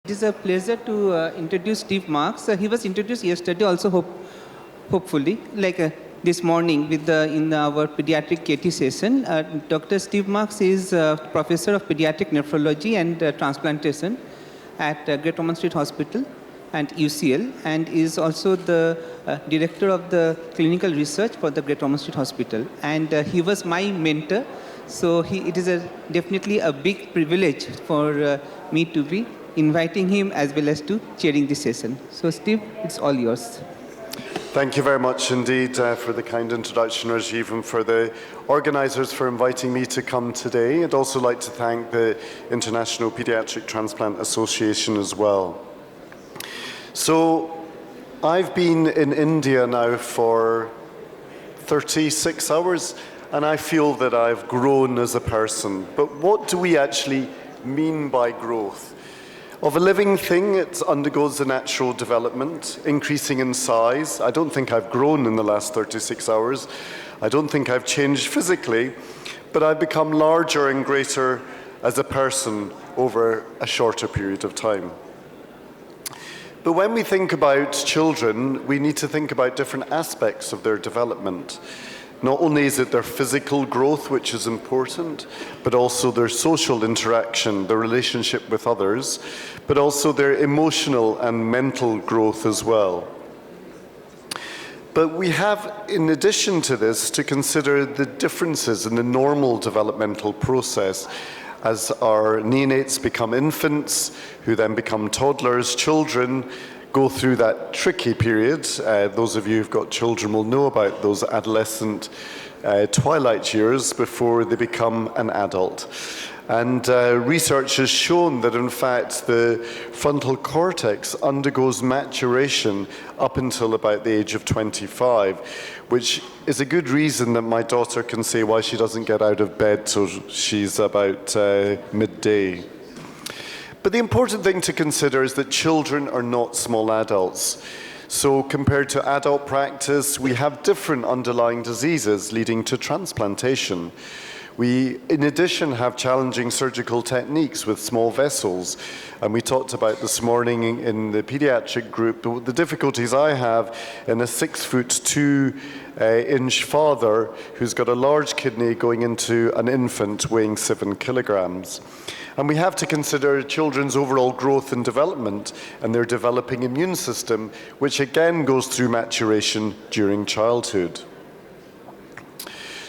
It is a pleasure to introduce Steve Marks. He was introduced yesterday also, hopefully, this morning in our pediatric KT session. Dr. Steve Marks is professor of pediatric nephrology and transplantation at Great Ormond Street Hospital and UCL, and is also the director of the clinical research for the Great Ormond Street Hospital. And he was my mentor, so it is definitely a big privilege for me to be inviting him as well as to chairing the session. So Steve, it's all yours. Thank you very much indeed for the kind introduction, Rajiv, and for the organisers for inviting me to come today. I'd also like to thank the International Paediatric Transplant Association as well. So I've been in India now for 36 hours, and I feel that I've grown as a person. But what do we actually mean by growth? Of a living thing, it undergoes a natural development, increasing in size. I don't think I've grown in the last 36 hours. I don't think I've changed physically, but I've become larger and greater as a person over a shorter period of time. But when we think about children, we need to think about different aspects of their development. Not only is it their physical growth, which is important, but also their social interaction, their relationship with others, but also their emotional and mental growth as well. But we have, in addition to this, to consider the differences in the normal developmental process as our neonates become infants, who then become toddlers, children, go through that tricky period. Those of you who've got children will know about those adolescent twilight years before they become an adult. And research has shown that, in fact, the frontal cortex undergoes maturation up until about the age of 25, which is a good reason that my daughter can say why she doesn't get out of bed till she's about midday. But the important thing to consider is that children are not small adults. So compared to adult practice, we have different underlying diseases leading to transplantation. We, in addition, have challenging surgical techniques with small vessels. And we talked about this morning in the pediatric group the difficulties I have in a 6'2" father who's got a large kidney going into an infant weighing 7 kilograms. And we have to consider children's overall growth and development and their developing immune system, which again goes through maturation during childhood.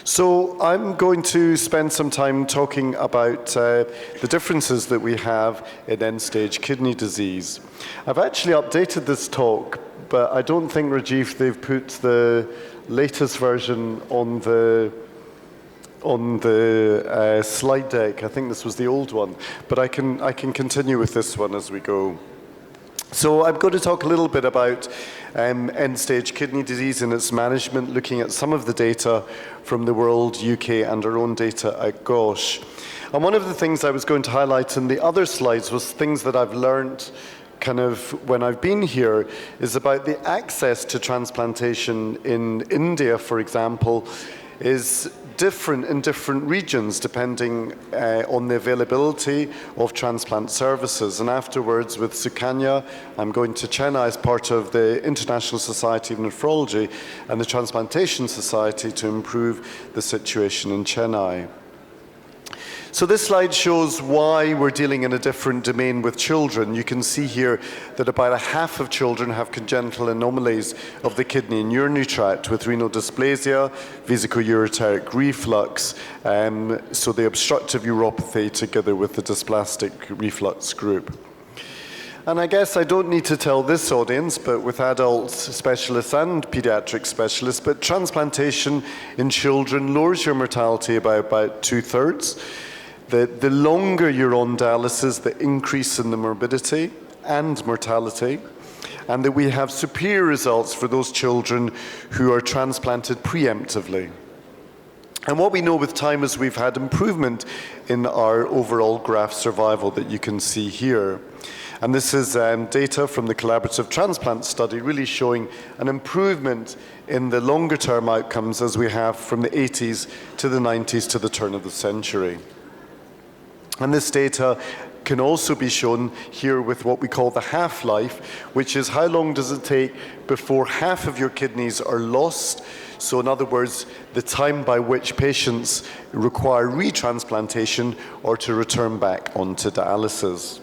So I'm going to spend some time talking about the differences that we have in end-stage kidney disease. I've actually updated this talk, but I don't think, Rajiv, they've put the latest version on the slide deck. I think this was the old one, but I can continue with this one as we go. So I'm going to talk a little bit about end-stage kidney disease and its management, looking at some of the data from the world, UK, and our own data at GOSH. And one of the things I was going to highlight in the other slides was things that I've learned kind of when I've been here, is about the access to transplantation in India, for example, is different in different regions depending on the availability of transplant services. And afterwards with 𝐒𝐭𝐞𝐩, I'm going to Chennai as part of the International Society of Nephrology and the Transplantation Society to improve the situation in Chennai. So this slide shows why we're dealing in a different domain with children. You can see here that about a half of children have congenital anomalies of the kidney and urinary tract with renal dysplasia, vesico-ureteric reflux, so the obstructive uropathy together with the dysplastic reflux group. And I guess I don't need to tell this audience, but with adult specialists and pediatric specialists, but transplantation in children lowers your mortality by about 2/3. The longer you're on dialysis, the increase in the morbidity and mortality, and that we have superior results for those children who are transplanted preemptively. And what we know with time is we've had improvement in our overall graft survival that you can see here. And this is data from the collaborative transplant study really showing an improvement in the longer term outcomes as we have from the 80s to the 90s to the turn of the century. And this data can also be shown here with what we call the half-life, which is how long does it take before half of your kidneys are lost. So in other words, the time by which patients require retransplantation or to return back onto dialysis.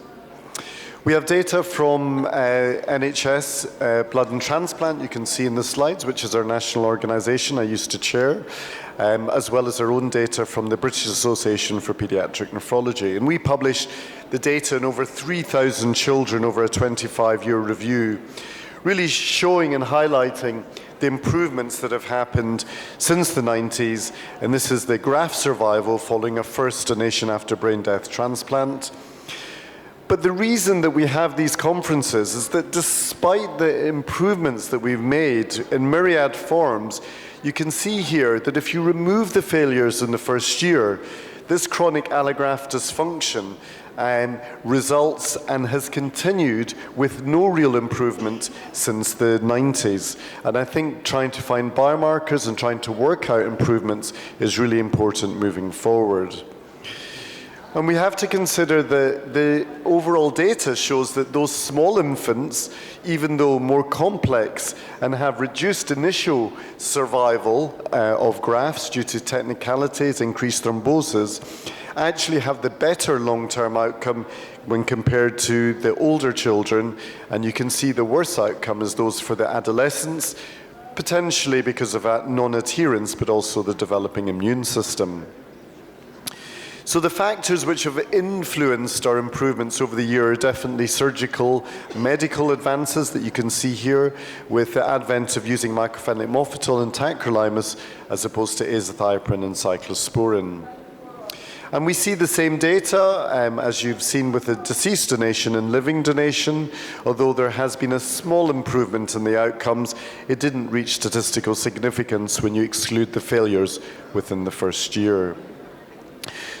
We have data from NHS Blood and Transplant, you can see in the slides, which is our national organisation I used to chair, as well as our own data from the British Association for Paediatric Nephrology. And we published the data in over 3,000 children over a 25-year review, really showing and highlighting the improvements that have happened since the 90s. And this is the graft survival following a first donation after brain death transplant. But the reason that we have these conferences is that despite the improvements that we've made in myriad forms, you can see here that if you remove the failures in the first year, this chronic allograft dysfunction results and has continued with no real improvement since the 90s. And I think trying to find biomarkers and trying to work out improvements is really important moving forward. And we have to consider that the overall data shows that those small infants, even though more complex and have reduced initial survival of grafts due to technicalities, increased thrombosis, actually have the better long-term outcome when compared to the older children. And you can see the worse outcome is those for the adolescents, potentially because of non-adherence, but also the developing immune system. So the factors which have influenced our improvements over the year are definitely surgical, medical advances that you can see here with the advent of using mycophenolate mofetil and tacrolimus as opposed to azathioprine and cyclosporin. And we see the same data as you've seen with the deceased donation and living donation. Although there has been a small improvement in the outcomes, it didn't reach statistical significance when you exclude the failures within the first year.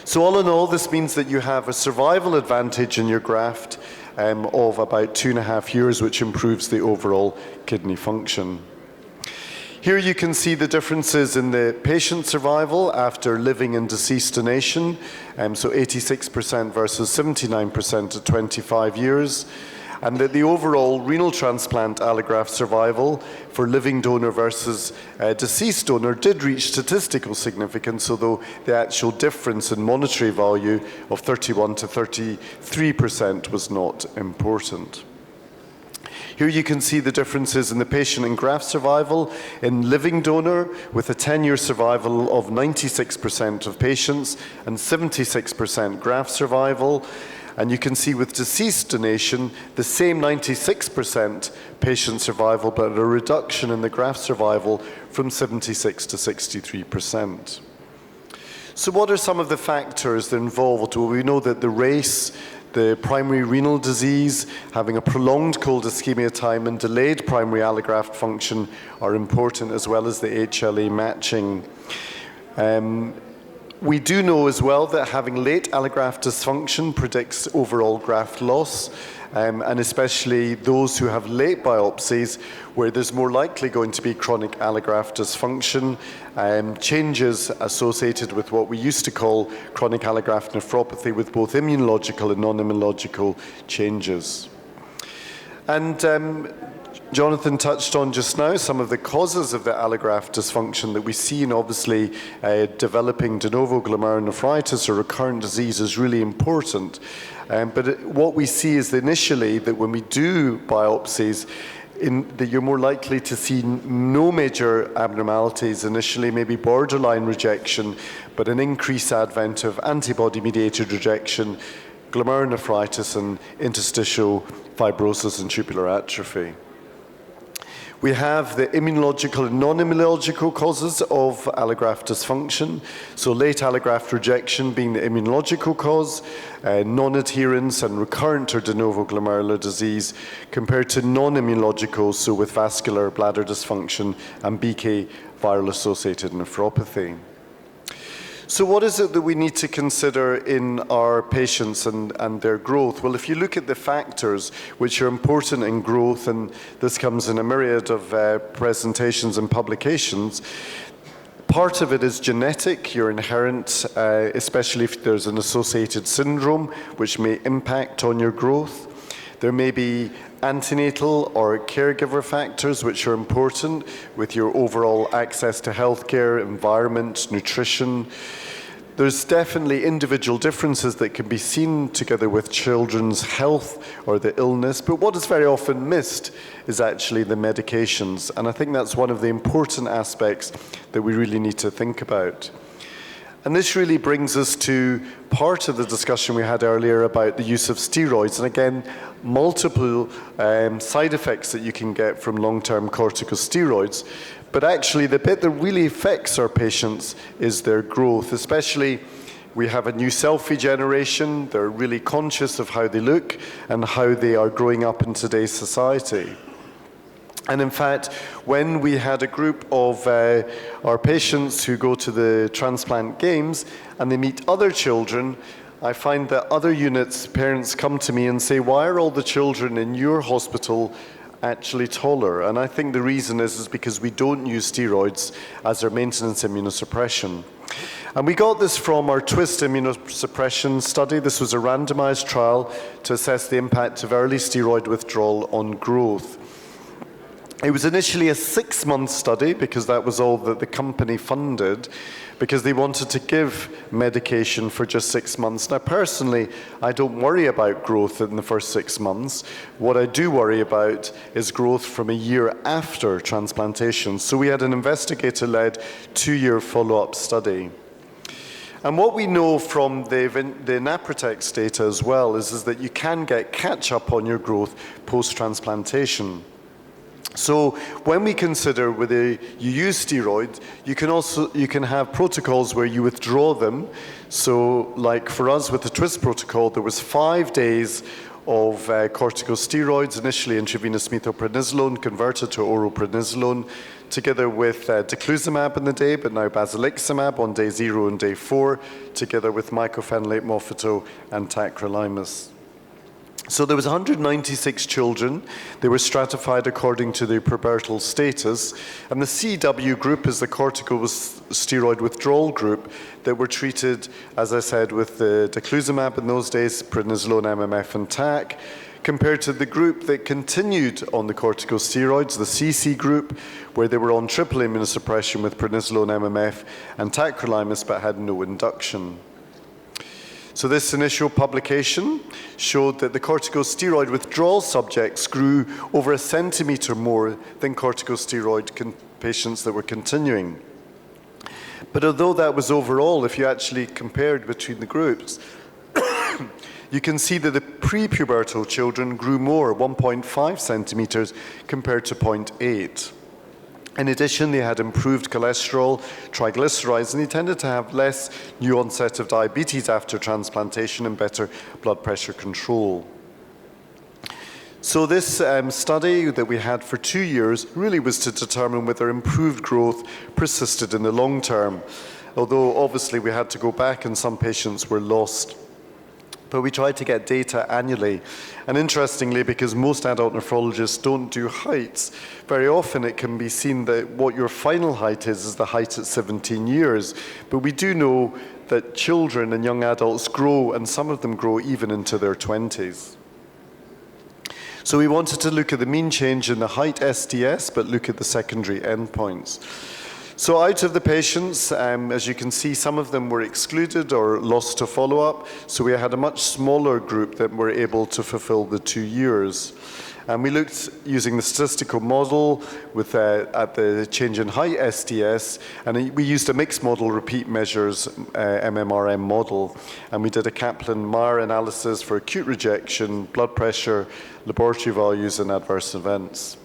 So all in all, this means that you have a survival advantage in your graft of about 2.5 years, which improves the overall kidney function. Here you can see the differences in the patient survival after living and deceased donation, so 86% versus 79% at 25 years. And that the overall renal transplant allograft survival for living donor versus deceased donor did reach statistical significance, although the actual difference in monetary value of 31 to 33% was not important. Here you can see the differences in the patient and graft survival in living donor with a 10-year survival of 96% of patients and 76% graft survival. And you can see with deceased donation, the same 96% patient survival, but a reduction in the graft survival from 76 to 63%. So what are some of the factors that are involved? Well, we know that the race, the primary renal disease, having a prolonged cold ischemia time and delayed primary allograft function are important, as well as the HLA matching. We do know as well that having late allograft dysfunction predicts overall graft loss, and especially those who have late biopsies where there's more likely going to be chronic allograft dysfunction, changes associated with what we used to call chronic allograft nephropathy with both immunological and non-immunological changes. And Jonathan touched on just now some of the causes of the allograft dysfunction that we see, and obviously developing de novo glomerulonephritis or recurrent disease is really important. But what we see is that initially that when we do biopsies, that you're more likely to see no major abnormalities initially, maybe borderline rejection, but an increased advent of antibody-mediated rejection, glomerulonephritis, and interstitial fibrosis and tubular atrophy. We have the immunological and non-immunological causes of allograft dysfunction. So late allograft rejection being the immunological cause, non-adherence and recurrent or de novo glomerular disease compared to non-immunological, so with vascular bladder dysfunction and BK viral-associated nephropathy. So what is it that we need to consider in our patients and their growth? Well, if you look at the factors which are important in growth, and this comes in a myriad of presentations and publications, Part of it is genetic, your inherent, especially if there's an associated syndrome, which may impact on your growth. There may be antenatal or caregiver factors which are important with your overall access to healthcare, environment, nutrition. There's definitely individual differences that can be seen together with children's health or the illness, but what is very often missed is actually the medications, and I think that's one of the important aspects that we really need to think about. And this really brings us to part of the discussion we had earlier about the use of steroids, and again, multiple side effects that you can get from long-term corticosteroids. But actually, the bit that really affects our patients is their growth, especially we have a new selfie generation. They're really conscious of how they look and how they are growing up in today's society. And in fact, when we had a group of our patients who go to the transplant games and they meet other children, I find that other units, parents come to me and say, why are all the children in your hospital actually taller? And I think the reason is because we don't use steroids as our maintenance immunosuppression. And we got this from our TWIST immunosuppression study. This was a randomized trial to assess the impact of early steroid withdrawal on growth. It was initially a 6-month study because that was all that the company funded, because they wanted to give medication for just 6 months. Now, personally, I don't worry about growth in the first 6 months. What I do worry about is growth from a year after transplantation. So we had an investigator-led 2-year follow-up study. And what we know from the Naprotex data as well is that you can get catch-up on your growth post-transplantation. So when we consider whether you use steroids, you can have protocols where you withdraw them. So like for us with the TWIST protocol, there was 5 days of corticosteroids, initially intravenous methylprednisolone, converted to oral prednisolone, together with daclizumab in the day, but now basiliximab on day 0 and day 4, together with mycophenolate mofetil and tacrolimus. So there was 196 children. They were stratified according to their pubertal status. And the CW group is the corticosteroid withdrawal group that were treated, as I said, with the daclizumab in those days, prednisolone, MMF, and TAC, compared to the group that continued on the corticosteroids, the CC group, where they were on triple immunosuppression with prednisolone, MMF, and tacrolimus, but had no induction. So this initial publication showed that the corticosteroid withdrawal subjects grew over 1 centimeter more than corticosteroid patients that were continuing. But although that was overall, if you actually compared between the groups, you can see that the prepubertal children grew more, 1.5 centimeters compared to 0.8. In addition, they had improved cholesterol, triglycerides, and they tended to have less new onset of diabetes after transplantation and better blood pressure control. So this study that we had for 2 years really was to determine whether improved growth persisted in the long term, although obviously we had to go back and some patients were lost. But we tried to get data annually. And interestingly, because most adult nephrologists don't do heights, very often it can be seen that what your final height is the height at 17 years. But we do know that children and young adults grow, and some of them grow even into their 20s. So we wanted to look at the mean change in the height SDS, but look at the secondary endpoints. So out of the patients, as you can see, some of them were excluded or lost to follow-up. So we had a much smaller group that were able to fulfill the 2 years. And we looked using the statistical model with at the change in height SDS, and we used a mixed model repeat measures MMRM model. And we did a Kaplan-Meier analysis for acute rejection, blood pressure, laboratory values, and adverse events.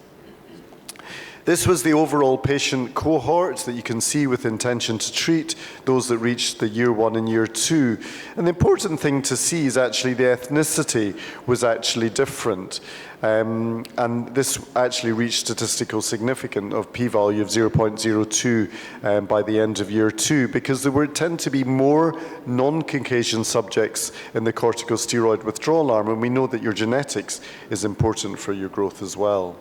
This was the overall patient cohort that you can see with intention to treat, those that reached the year 1 and year 2. And the important thing to see is actually the ethnicity was actually different. And this actually reached statistical significance of p-value of 0.02 by the end of year 2, because there tend to be more non-Caucasian subjects in the corticosteroid withdrawal arm, and we know that your genetics is important for your growth as well.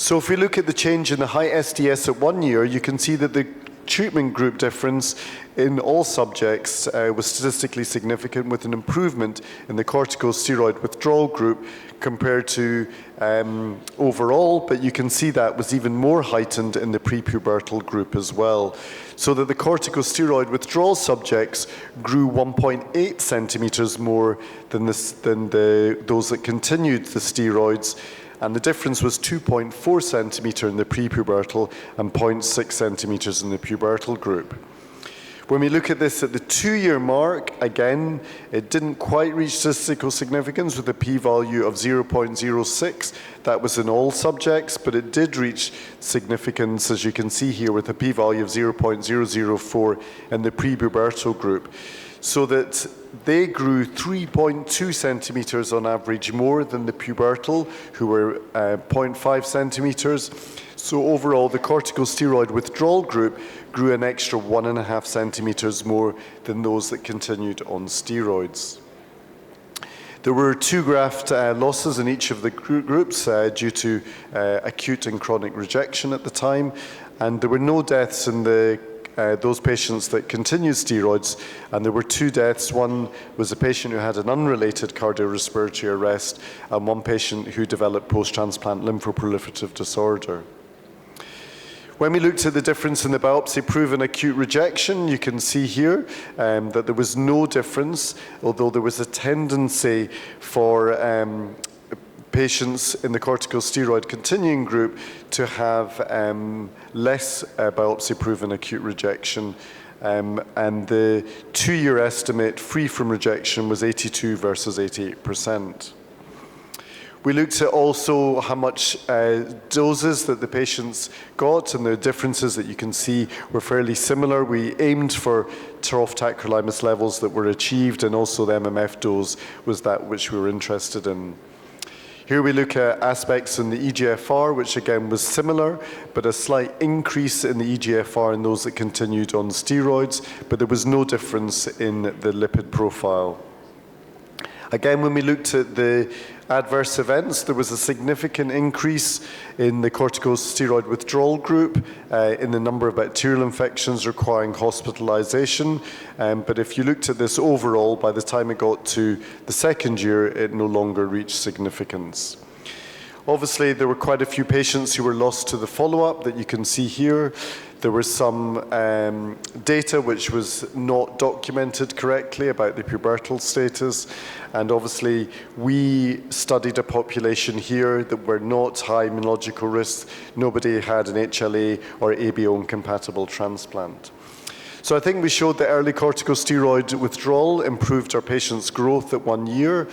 So if we look at the change in the high SDS at 1 year, you can see that the treatment group difference in all subjects was statistically significant, with an improvement in the corticosteroid withdrawal group compared to overall, but you can see that was even more heightened in the prepubertal group as well. So that the corticosteroid withdrawal subjects grew 1.8 centimeters more than those that continued the steroids, and the difference was 2.4 centimeter in the prepubertal and 0.6 centimeters in the pubertal group. When we look at this at the 2-year mark, again, it didn't quite reach statistical significance with a p-value of 0.06. That was in all subjects, but it did reach significance, as you can see here, with a p-value of 0.004 in the prepubertal group, so that they grew 3.2 centimeters on average more than the pubertal, who were 0.5 centimeters. So overall, the corticosteroid withdrawal group grew an extra 1.5 centimeters more than those that continued on steroids. There were 2 graft losses in each of the groups due to acute and chronic rejection at the time, and there were no deaths in those patients that continued steroids, and there were 2 deaths. One was a patient who had an unrelated cardiorespiratory arrest, and one patient who developed post-transplant lymphoproliferative disorder. When we looked at the difference in the biopsy-proven acute rejection, you can see here that there was no difference, although there was a tendency for patients in the corticosteroid continuing group to have less biopsy-proven acute rejection, and the 2-year estimate free from rejection was 82 versus 88%. We looked at also how much doses that the patients got, and the differences that you can see were fairly similar. We aimed for trough tacrolimus levels that were achieved, and also the MMF dose was that which we were interested in. Here we look at aspects in the eGFR, which again was similar, but a slight increase in the eGFR in those that continued on steroids, but there was no difference in the lipid profile. Again, when we looked at the adverse events, there was a significant increase in the corticosteroid withdrawal group in the number of bacterial infections requiring hospitalization. But if you looked at this overall, by the time it got to the 2nd year, it no longer reached significance. Obviously, there were quite a few patients who were lost to the follow-up that you can see here. There was some data which was not documented correctly about the pubertal status, and obviously we studied a population here that were not high immunological risk. Nobody had an HLA or ABO incompatible transplant. So I think we showed that early corticosteroid withdrawal improved our patients' growth at 1 year.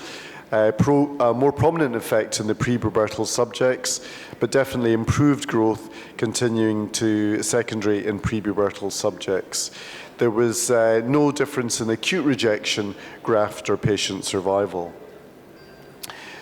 A more prominent effect in the prepubertal subjects, but definitely improved growth continuing to secondary in prepubertal subjects. There was no difference in acute rejection, graft, or patient survival.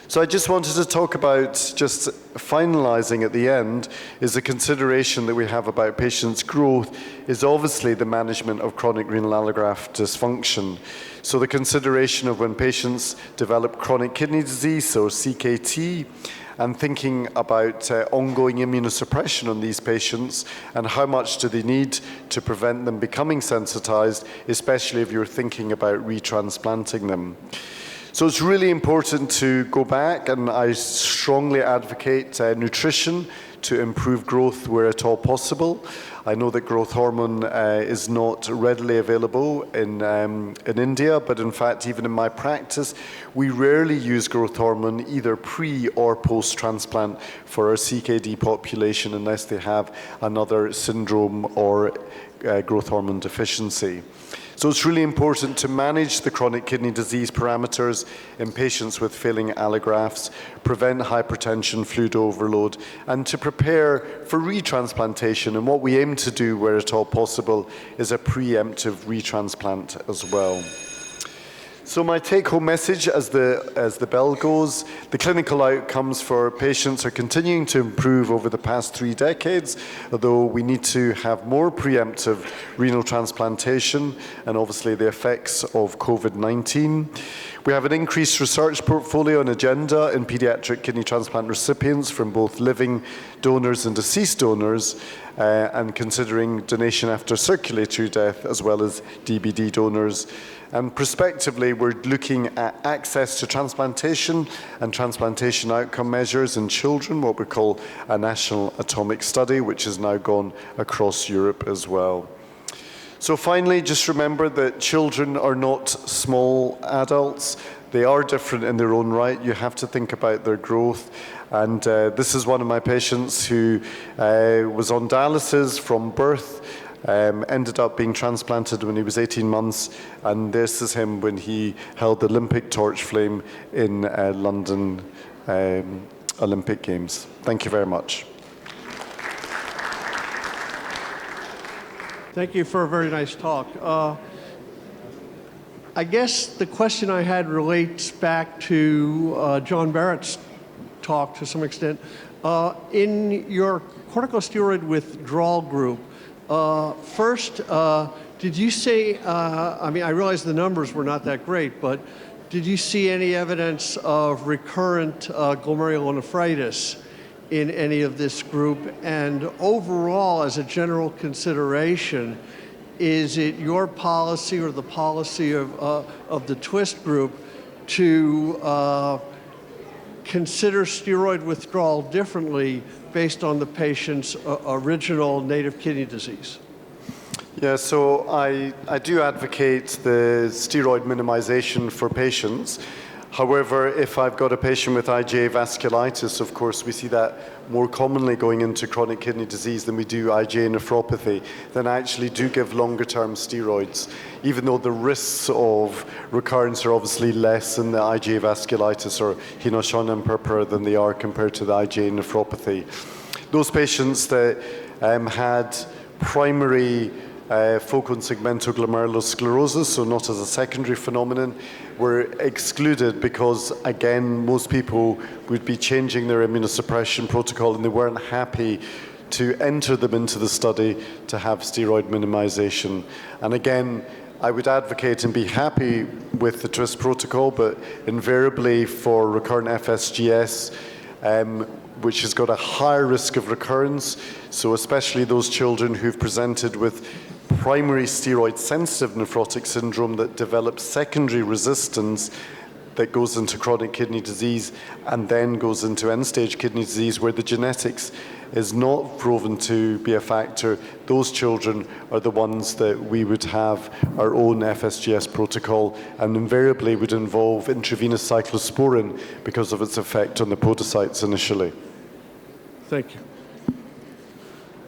So I just wanted to talk about, just finalizing at the end, is the consideration that we have about patients' growth is obviously the management of chronic renal allograft dysfunction. So the consideration of when patients develop chronic kidney disease, or CKD, and thinking about ongoing immunosuppression on these patients and how much do they need to prevent them becoming sensitized, especially if you're thinking about retransplanting them. So it's really important to go back, and I strongly advocate nutrition to improve growth where at all possible. I know that growth hormone is not readily available in India, but in fact, even in my practice, we rarely use growth hormone either pre or post-transplant for our CKD population unless they have another syndrome or growth hormone deficiency. So it's really important to manage the chronic kidney disease parameters in patients with failing allografts, prevent hypertension, fluid overload, and to prepare for retransplantation. And what we aim to do, where at all possible, is a preemptive retransplant as well. So my take-home message as the bell goes, the clinical outcomes for patients are continuing to improve over the past 3 decades, although we need to have more preemptive renal transplantation and obviously the effects of COVID-19. We have an increased research portfolio and agenda in pediatric kidney transplant recipients from both living donors and deceased donors, and considering donation after circulatory death as well as DBD donors. And prospectively, we're looking at access to transplantation and transplantation outcome measures in children, what we call a national atomic study, which has now gone across Europe as well. So finally, just remember that children are not small adults. They are different in their own right. You have to think about their growth. And this is one of my patients who was on dialysis from birth, ended up being transplanted when he was 18 months, and this is him when he held the Olympic torch flame in London Olympic Games. Thank you very much. Thank you for a very nice talk. I guess the question I had relates back to John Barrett's talk to some extent. In your corticosteroid withdrawal group, first, did you say, I mean, I realize the numbers were not that great, but did you see any evidence of recurrent glomerulonephritis in any of this group? And overall, as a general consideration, is it your policy or the policy of the TWIST group to consider steroid withdrawal differently based on the patient's original native kidney disease? Yeah, so I do advocate the steroid minimization for patients. However, if I've got a patient with IgA vasculitis, of course, we see that more commonly going into chronic kidney disease than we do IgA nephropathy, then I actually do give longer-term steroids, even though the risks of recurrence are obviously less in the IgA vasculitis or henochonum than they are compared to the IgA nephropathy. Those patients that had primary focal and segmental glomerulosclerosis, so not as a secondary phenomenon, were excluded because, again, most people would be changing their immunosuppression protocol and they weren't happy to enter them into the study to have steroid minimization. And again, I would advocate and be happy with the TWIST protocol, but invariably for recurrent FSGS, which has got a higher risk of recurrence, so especially those children who've presented with primary steroid-sensitive nephrotic syndrome that develops secondary resistance that goes into chronic kidney disease and then goes into end-stage kidney disease where the genetics is not proven to be a factor. Those children are the ones that we would have our own FSGS protocol and invariably would involve intravenous cyclosporin because of its effect on the podocytes initially. Thank you.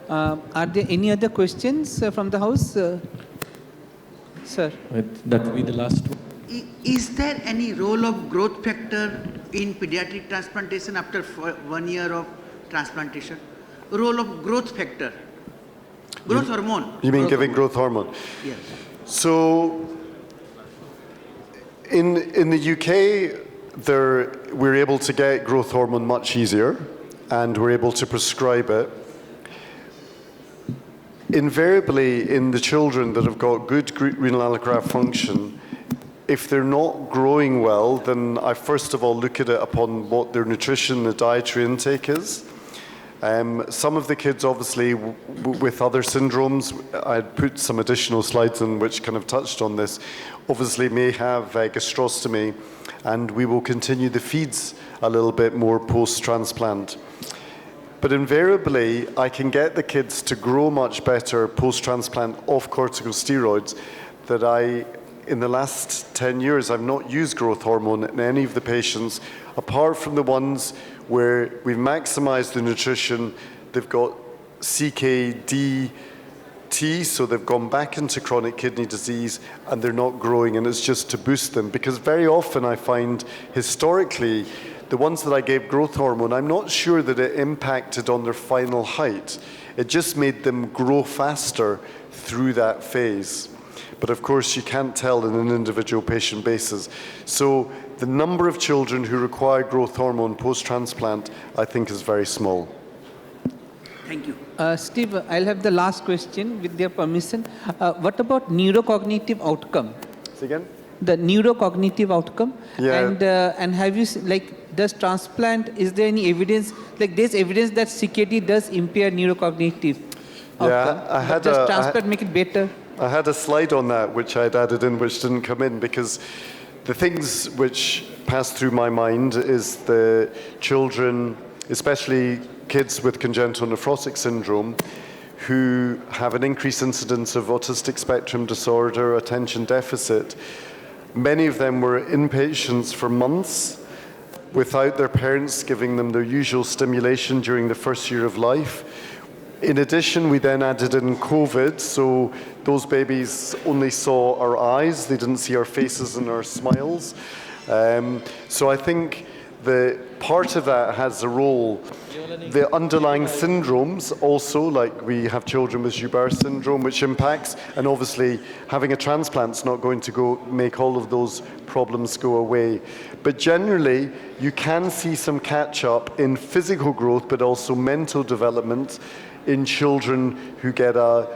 Are there any other questions from the House? Sir. That will be the last one. Is there any role of growth factor in pediatric transplantation after 1 year of transplantation? Role of growth factor, growth hormone. You mean giving growth hormone? Yes. So in the UK, we're able to get growth hormone much easier and we're able to prescribe it. Invariably, in the children that have got good renal allograft function, if they're not growing well, then I first of all look at it upon what their nutrition, the dietary intake is. Some of the kids, obviously, with other syndromes, I'd put some additional slides in which kind of touched on this, obviously may have gastrostomy, and we will continue the feeds a little bit more post-transplant. But invariably, I can get the kids to grow much better post-transplant off corticosteroids that in the last 10 years, I've not used growth hormone in any of the patients, apart from the ones where we've maximized the nutrition, they've got 𝐒𝐭𝐞𝐃D, so they've gone back into chronic kidney disease and they're not growing, and it's just to boost them. Because very often I find, historically, the ones that I gave growth hormone, I'm not sure that it impacted on their final height. It just made them grow faster through that phase. But of course, you can't tell on an individual patient basis. So the number of children who require growth hormone post-transplant, I think, is very small. Thank you. Steve, I'll have the last question with your permission. What about neurocognitive outcome? Say again? The neurocognitive outcome. Yeah. And have you, does transplant, is there any evidence, there's evidence that CKD does impair neurocognitive? I had Does a- transplant make it better? I had a slide on that which I'd added in which didn't come in because the things which passed through my mind is the children, especially kids with congenital nephrotic syndrome, who have an increased incidence of autistic spectrum disorder, attention deficit. Many of them were inpatients for months without their parents giving them their usual stimulation during the first year of life. In addition, we then added in COVID, so those babies only saw our eyes, they didn't see our faces and our smiles. So I think the part of that has a role. The underlying syndromes also, like we have children with Joubert syndrome, which impacts, and obviously having a transplant's not going to go make all of those problems go away. But generally, you can see some catch-up in physical growth, but also mental development in children who get a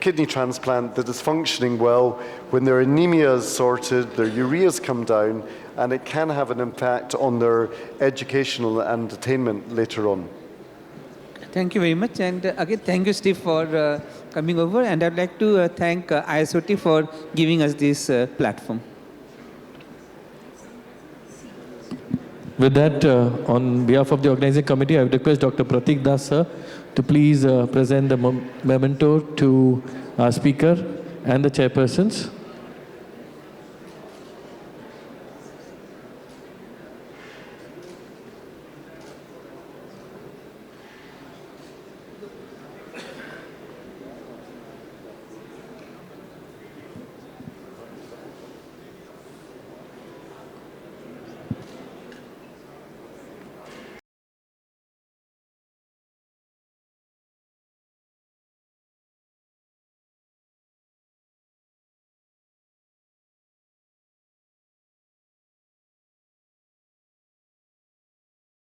kidney transplant that is functioning well. When their anemia is sorted, their ureas come down, and it can have an impact on their educational and attainment later on. Thank you very much. And again, thank you, Steve, for coming over. And I'd like to thank ISOT for giving us this platform. With that, on behalf of the organizing committee, I would request Dr. Pratik Das sir to please present the memento to our speaker and the chairpersons.